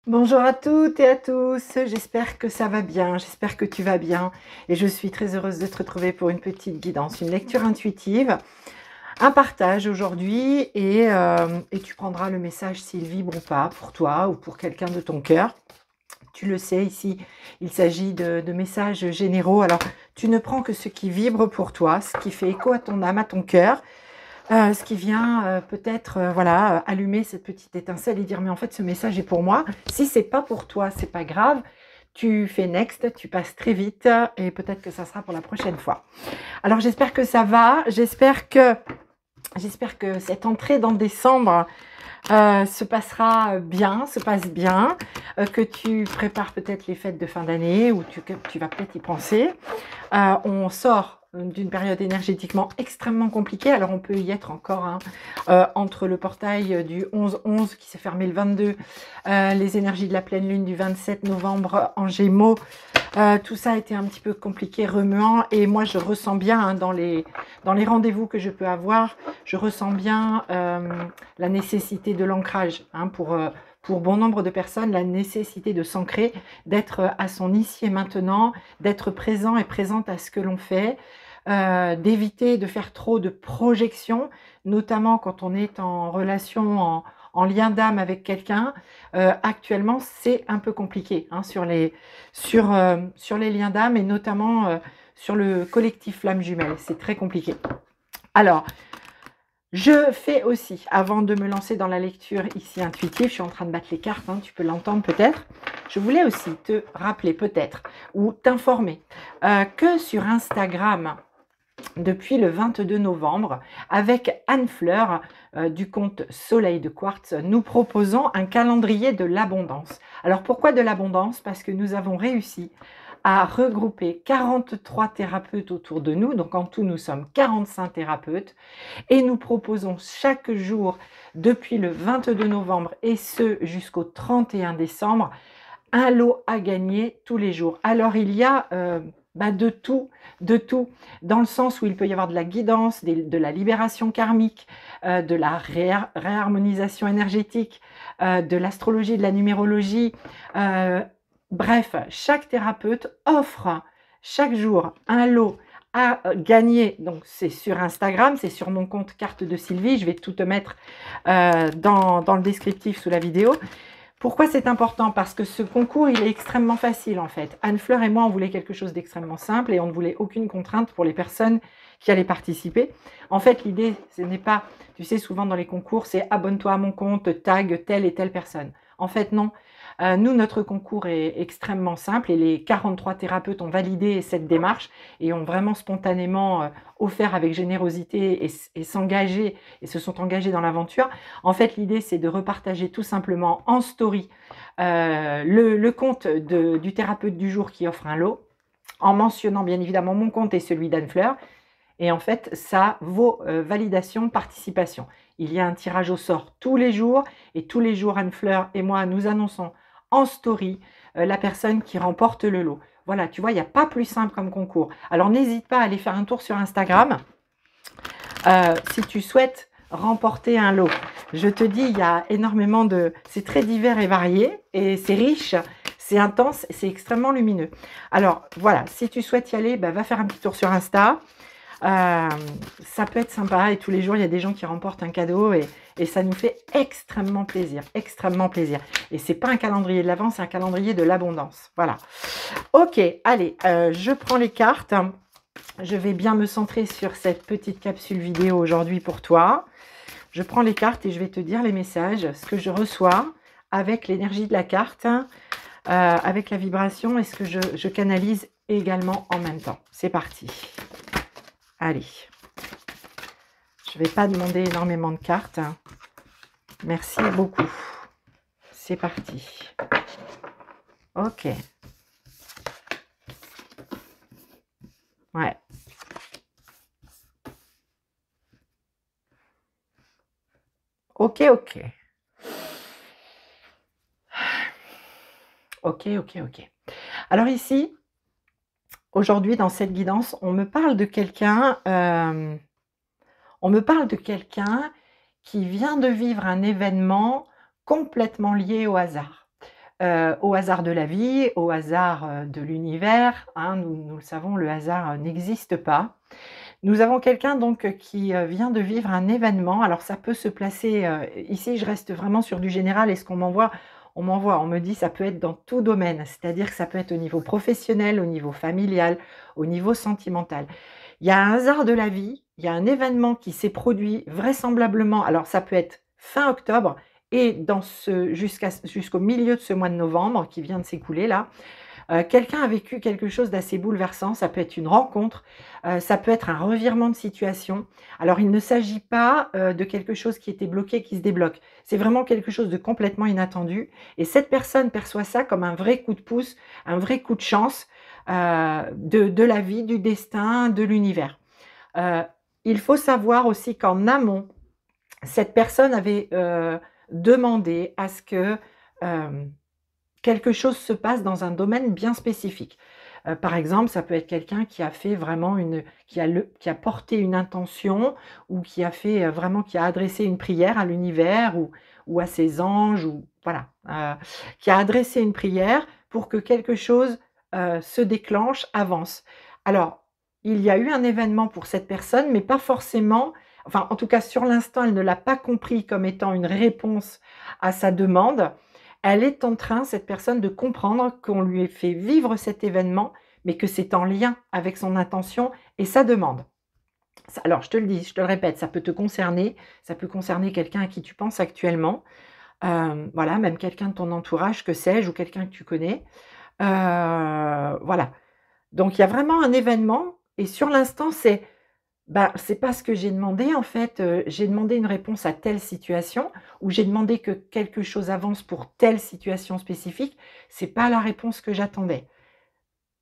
Bonjour à toutes et à tous, j'espère que ça va bien, j'espère que tu vas bien et je suis très heureuse de te retrouver pour une petite guidance, une lecture intuitive, un partage aujourd'hui et tu prendras le message s'il vibre ou pas pour toi ou pour quelqu'un de ton cœur. Tu le sais, ici, il s'agit de messages généraux. Alors, tu ne prends que ce qui vibre pour toi, ce qui fait écho à ton âme, à ton cœur. Ce qui vient peut-être voilà, allumer cette petite étincelle et dire mais en fait ce message est pour moi. Si c'est pas pour toi, c'est pas grave. Tu fais next, tu passes très vite et peut-être que ça sera pour la prochaine fois. Alors j'espère que ça va, j'espère que cette entrée dans décembre se passe bien, que tu prépares peut-être les fêtes de fin d'année ou que tu vas peut-être y penser. On sort d'une période énergétiquement extrêmement compliquée. Alors on peut y être encore hein, entre le portail du 11-11 qui s'est fermé le 22, les énergies de la pleine lune du 27 novembre en Gémeaux. Tout ça a été un petit peu compliqué, remuant, et moi je ressens bien hein, dans les rendez-vous que je peux avoir, je ressens bien la nécessité de l'ancrage hein, pour bon nombre de personnes, la nécessité de s'ancrer, d'être à son ici et maintenant, d'être présent et présente à ce que l'on fait, d'éviter de faire trop de projections, notamment quand on est en relation, en lien d'âme avec quelqu'un. Actuellement, c'est un peu compliqué hein, sur les liens d'âme et notamment sur le collectif Flamme Jumelle. C'est très compliqué. Alors, je fais aussi, avant de me lancer dans la lecture ici intuitive, je suis en train de battre les cartes, hein, tu peux l'entendre peut-être, je voulais aussi te rappeler peut-être ou t'informer que sur Instagram, depuis le 22 novembre, avec Anne Fleur du compte Soleil de Quartz, nous proposons un calendrier de l'abondance. Alors pourquoi de l'abondance? Parce que nous avons réussi à regrouper 43 thérapeutes autour de nous, donc en tout nous sommes 45 thérapeutes, et nous proposons chaque jour, depuis le 22 novembre et ce jusqu'au 31 décembre, un lot à gagner tous les jours. Alors il y a de tout, dans le sens où il peut y avoir de la guidance, de la libération karmique, de la réharmonisation énergétique, de l'astrologie, de la numérologie. Bref, chaque thérapeute offre chaque jour un lot à gagner. Donc c'est sur Instagram, c'est sur mon compte Carte de Sylvie. Je vais tout te mettre dans le descriptif sous la vidéo. Pourquoi c'est important? Parce que ce concours, il est extrêmement facile en fait. Anne Fleur et moi, on voulait quelque chose d'extrêmement simple et on ne voulait aucune contrainte pour les personnes qui allaient participer. En fait, l'idée, ce n'est pas, tu sais, souvent dans les concours, c'est abonne-toi à mon compte, tag telle et telle personne. En fait, non. Nous, notre concours est extrêmement simple et les 43 thérapeutes ont validé cette démarche et ont vraiment spontanément offert avec générosité et s'engager et se sont engagés dans l'aventure. En fait, l'idée, c'est de repartager tout simplement en story le compte du thérapeute du jour qui offre un lot, en mentionnant bien évidemment mon compte et celui d'Anne Fleur. Et en fait, ça vaut validation, participation. Il y a un tirage au sort tous les jours et tous les jours, Anne Fleur et moi, nous annonçons en story la personne qui remporte le lot. Voilà, tu vois, il n'y a pas plus simple comme concours. Alors, n'hésite pas à aller faire un tour sur Instagram si tu souhaites remporter un lot. Je te dis, il y a énormément de... C'est très divers et varié et c'est riche, c'est intense, c'est extrêmement lumineux. Alors, voilà, si tu souhaites y aller, va faire un petit tour sur Insta. Ça peut être sympa et tous les jours il y a des gens qui remportent un cadeau et ça nous fait extrêmement plaisir, extrêmement plaisir. Et c'est pas un calendrier de l'avance, c'est un calendrier de l'abondance. Voilà. Ok, allez, je prends les cartes. Je vais bien me centrer sur cette petite capsule vidéo aujourd'hui pour toi. Je prends les cartes et je vais te dire les messages, ce que je reçois avec l'énergie de la carte, avec la vibration et ce que je canalise également en même temps. C'est parti. Allez, je ne vais pas demander énormément de cartes. Merci beaucoup. C'est parti. Ok. Ouais. Ok, ok. Ok, ok, ok. Alors ici, aujourd'hui, dans cette guidance, on me parle de quelqu'un qui vient de vivre un événement complètement lié au hasard. au hasard de la vie, au hasard de l'univers. Hein, nous le savons, le hasard n'existe pas. Nous avons quelqu'un donc qui vient de vivre un événement. Alors ça peut se placer, ici je reste vraiment sur du général et ce qu'on m'envoie, on me dit ça peut être dans tout domaine, c'est-à-dire que ça peut être au niveau professionnel, au niveau familial, au niveau sentimental. Il y a un hasard de la vie, il y a un événement qui s'est produit vraisemblablement, alors ça peut être fin octobre et jusqu'au milieu de ce mois de novembre qui vient de s'écouler là. Quelqu'un a vécu quelque chose d'assez bouleversant, ça peut être une rencontre, ça peut être un revirement de situation. Alors il ne s'agit pas, de quelque chose qui était bloqué, qui se débloque. C'est vraiment quelque chose de complètement inattendu et cette personne perçoit ça comme un vrai coup de pouce, un vrai coup de chance, de la vie, du destin, de l'univers. Heu, il faut savoir aussi qu'en amont, cette personne avait, demandé à ce que, hem quelque chose se passe dans un domaine bien spécifique. Par exemple, ça peut être quelqu'un qui a fait vraiment qui a porté une intention ou qui a fait, vraiment qui a adressé une prière à l'univers ou à ses anges ou voilà, qui a adressé une prière pour que quelque chose, se déclenche, avance. Alors, il y a eu un événement pour cette personne, mais pas forcément enfin, en tout cas, sur l'instant, elle ne l'a pas compris comme étant une réponse à sa demande. Elle est en train, cette personne, de comprendre qu'on lui ait fait vivre cet événement, mais que c'est en lien avec son intention et sa demande. Alors, je te le dis, je te le répète, ça peut te concerner, ça peut concerner quelqu'un à qui tu penses actuellement, voilà, même quelqu'un de ton entourage, que sais-je, ou quelqu'un que tu connais. Voilà. Donc, il y a vraiment un événement et sur l'instant, c'est pas ce que j'ai demandé en fait, j'ai demandé une réponse à telle situation ou j'ai demandé que quelque chose avance pour telle situation spécifique. C'est pas la réponse que j'attendais.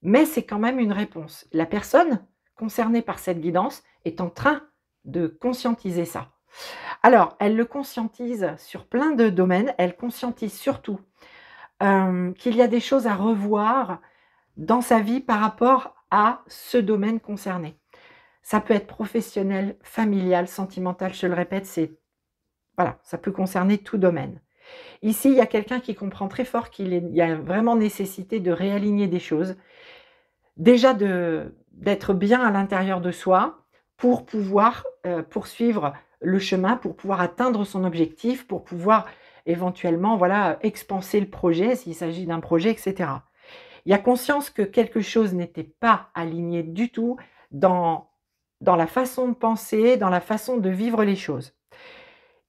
Mais c'est quand même une réponse. La personne concernée par cette guidance est en train de conscientiser ça. Alors, elle le conscientise sur plein de domaines. Elle conscientise surtout, qu'il y a des choses à revoir dans sa vie par rapport à ce domaine concerné. Ça peut être professionnel, familial, sentimental, je te le répète, voilà, ça peut concerner tout domaine. Ici, il y a quelqu'un qui comprend très fort il y a vraiment nécessité de réaligner des choses. Déjà d'être bien à l'intérieur de soi pour pouvoir, poursuivre le chemin, pour pouvoir atteindre son objectif, pour pouvoir éventuellement, voilà, expanser le projet s'il s'agit d'un projet et cetera. Il y a conscience que quelque chose n'était pas aligné du tout dans la façon de penser, dans la façon de vivre les choses.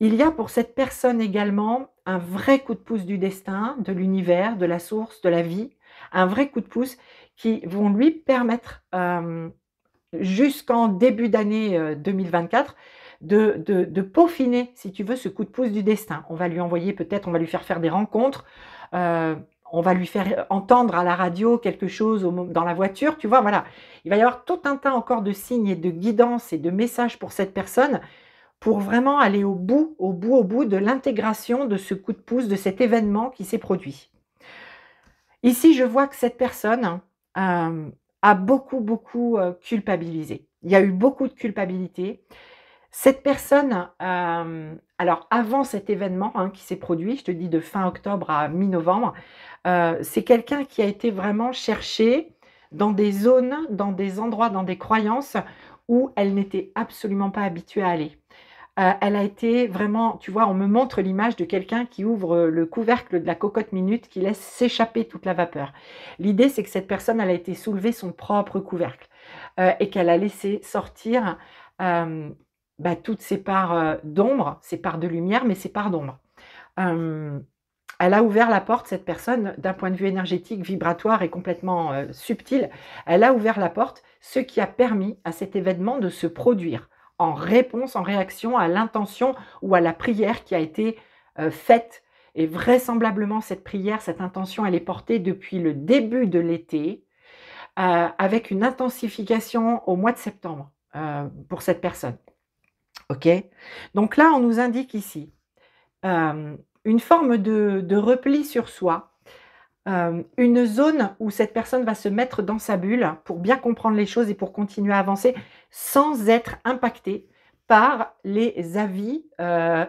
Il y a pour cette personne également un vrai coup de pouce du destin, de l'univers, de la source, de la vie, un vrai coup de pouce qui vont lui permettre, jusqu'en début d'année, 2024 de peaufiner, si tu veux, ce coup de pouce du destin. On va lui envoyer peut-être on va lui faire des rencontres, heu, on va lui faire entendre à la radio quelque chose dans la voiture, tu vois? Voilà. Il va y avoir tout un tas encore de signes et de guidances et de messages pour cette personne, pour vraiment aller au bout de l'intégration de ce coup de pouce, de cet événement qui s'est produit. Ici, je vois que cette personne, a beaucoup, beaucoup, culpabilisé. Il y a eu beaucoup de culpabilité. Cette personne, alors avant cet événement, hein, qui s'est produit, je te dis de fin octobre à mi-novembre, c'est quelqu'un qui a été vraiment chercher dans des zones, dans des endroits, dans des croyances où elle n'était absolument pas habituée à aller. Elle a été vraiment tu vois, on me montre l'image de quelqu'un qui ouvre, le couvercle de la cocotte minute, qui laisse s'échapper toute la vapeur. L'idée, c'est que cette personne, elle a été soulever son propre couvercle, et qu'elle a laissé sortir, toutes ses parts, d'ombre, ses parts de lumière, mais ses parts d'ombre. Hem, Elle a ouvert la porte, cette personne, d'un point de vue énergétique, vibratoire et complètement, subtil. Elle a ouvert la porte, ce qui a permis à cet événement de se produire en réponse, en réaction à l'intention ou à la prière qui a été, faite et vraisemblablement cette prière, cette intention, elle est portée depuis le début de l'été, avec une intensification au mois de septembre, pour cette personne. OK? Donc là, on nous indique ici, une forme de repli sur soi, une zone où cette personne va se mettre dans sa bulle pour bien comprendre les choses et pour continuer à avancer sans être impactée par les avis,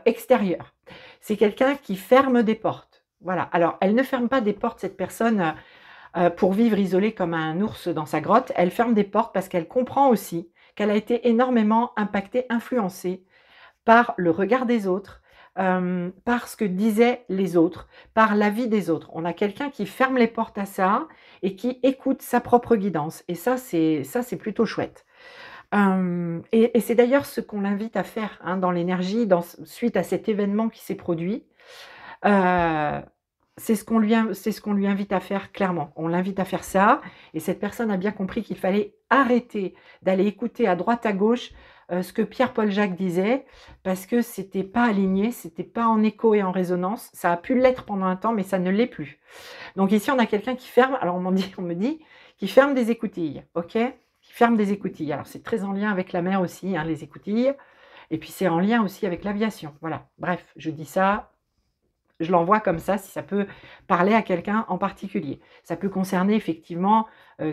extérieurs. C'est quelqu'un qui ferme des portes, Voilà. Alors, elle ne ferme pas des portes, cette personne, pour vivre isolée comme un ours dans sa grotte. Elle ferme des portes parce qu'elle comprend aussi qu'elle a été énormément impactée, influencée par le regard des autres, par ce que disaient les autres, par l'avis des autres. On a quelqu'un qui ferme les portes à ça et qui écoute sa propre guidance. Et ça, c'est plutôt chouette. Et c'est d'ailleurs ce qu'on l'invite à faire hein, dans l'énergie, suite à cet événement qui s'est produit. Euh, c'est ce qu'on lui invite à faire clairement. On l'invite à faire ça. Et cette personne a bien compris qu'il fallait arrêter d'aller écouter à droite, à gauche ce que Pierre-Paul Jacques disait, parce que c'était pas aligné, c'était pas en écho et en résonance. Ça a pu l'être pendant un temps, mais ça ne l'est plus. Donc ici, on a quelqu'un qui ferme. Alors on me dit, qui ferme des écoutilles, ok? Qui ferme des écoutilles. Alors c'est très en lien avec la mer aussi, hein, les écoutilles. Et puis c'est en lien aussi avec l'aviation. Voilà. Bref, je dis ça. Je l'envoie comme ça, si ça peut parler à quelqu'un en particulier. Ça peut concerner effectivement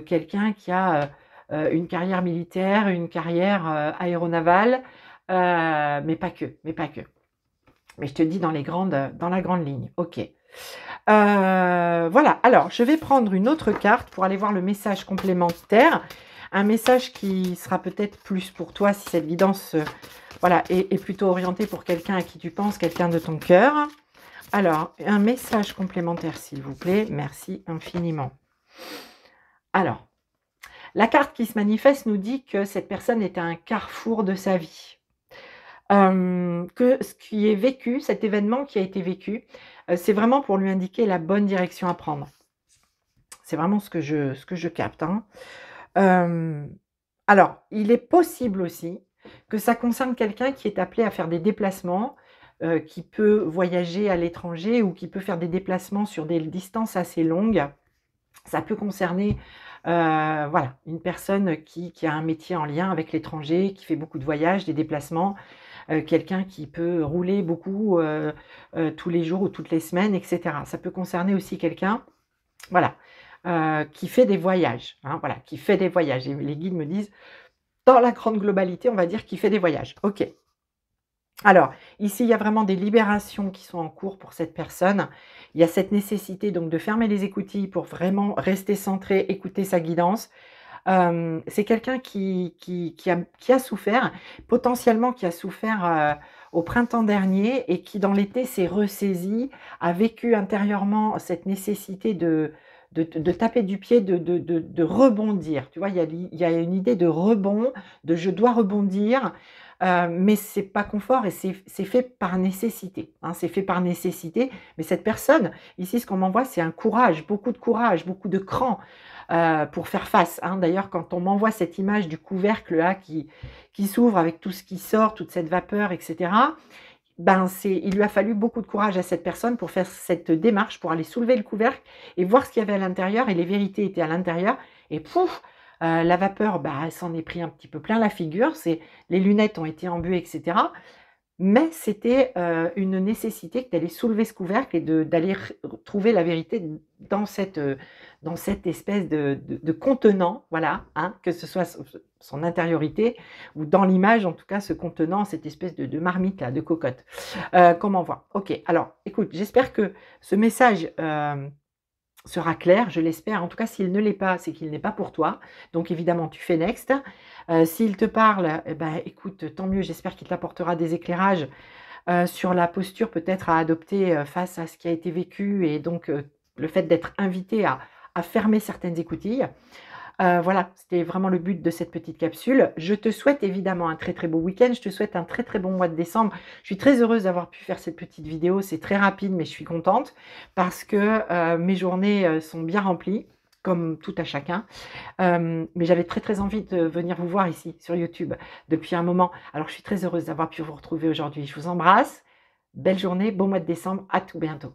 quelqu'un qui a une carrière militaire, une carrière aéronavale, mais pas que, mais pas que. Mais je te dis dans la grande ligne. Ok. Voilà. Alors, je vais prendre une autre carte pour aller voir le message complémentaire. Un message qui sera peut-être plus pour toi si cette guidance voilà, est plutôt orientée pour quelqu'un à qui tu penses, quelqu'un de ton cœur. Alors, un message complémentaire, s'il vous plaît. Merci infiniment. Alors, la carte qui se manifeste nous dit que cette personne est à un carrefour de sa vie. Que ce qui est vécu, cet événement qui a été vécu, c'est vraiment pour lui indiquer la bonne direction à prendre. C'est vraiment ce que je capte. Hein. Alors, il est possible aussi que ça concerne quelqu'un qui est appelé à faire des déplacements, qui peut voyager à l'étranger ou qui peut faire des déplacements sur des distances assez longues. Ça peut concerner voilà, une personne qui a un métier en lien avec l'étranger, qui fait beaucoup de voyages, des déplacements, quelqu'un qui peut rouler beaucoup tous les jours ou toutes les semaines, etc. Ça peut concerner aussi quelqu'un voilà, qui fait des voyages. Hein, voilà, qui fait des voyages. Et les guides me disent, dans la grande globalité, on va dire qu'il fait des voyages. Ok. Alors, ici, il y a vraiment des libérations qui sont en cours pour cette personne. Il y a cette nécessité donc de fermer les écoutilles pour vraiment rester centré, écouter sa guidance. C'est quelqu'un qui a souffert, potentiellement qui a souffert au printemps dernier et qui, dans l'été, s'est ressaisi, a vécu intérieurement cette nécessité de taper du pied, de rebondir. Tu vois, il y a une idée de rebond, de je dois rebondir. Mais c'est pas confort et c'est fait par nécessité. Hein, c'est fait par nécessité. Mais cette personne, ici, ce qu'on m'envoie, c'est un courage, beaucoup de cran pour faire face. Hein. D'ailleurs, quand on m'envoie cette image du couvercle là qui s'ouvre avec tout ce qui sort, toute cette vapeur, etc., ben il lui a fallu beaucoup de courage à cette personne pour faire cette démarche, pour aller soulever le couvercle et voir ce qu'il y avait à l'intérieur. Et les vérités étaient à l'intérieur. Et pouf, la vapeur, bah, elle s'en est pris un petit peu plein la figure, les lunettes ont été embuées, etc. Mais c'était une nécessité d'aller soulever ce couvercle et d'aller trouver la vérité dans cette espèce de contenant, voilà, hein, que ce soit son intériorité ou dans l'image, en tout cas, ce contenant, cette espèce de marmite, là, de cocotte, qu'on m'envoie. Ok, alors, écoute, j'espère que ce message sera clair, je l'espère. En tout cas, s'il ne l'est pas, c'est qu'il n'est pas pour toi. Donc, évidemment, tu fais next. S'il te parle, eh ben, écoute, tant mieux. J'espère qu'il t'apportera des éclairages sur la posture peut-être à adopter face à ce qui a été vécu et donc le fait d'être invité à fermer certaines écoutilles. Voilà, c'était vraiment le but de cette petite capsule. Je te souhaite évidemment un très très beau week-end. Je te souhaite un très très bon mois de décembre. Je suis très heureuse d'avoir pu faire cette petite vidéo. C'est très rapide, mais je suis contente parce que mes journées sont bien remplies, comme tout à chacun. Mais j'avais très très envie de venir vous voir ici sur YouTube depuis un moment. Alors je suis très heureuse d'avoir pu vous retrouver aujourd'hui. Je vous embrasse. Belle journée, bon mois de décembre. À tout bientôt.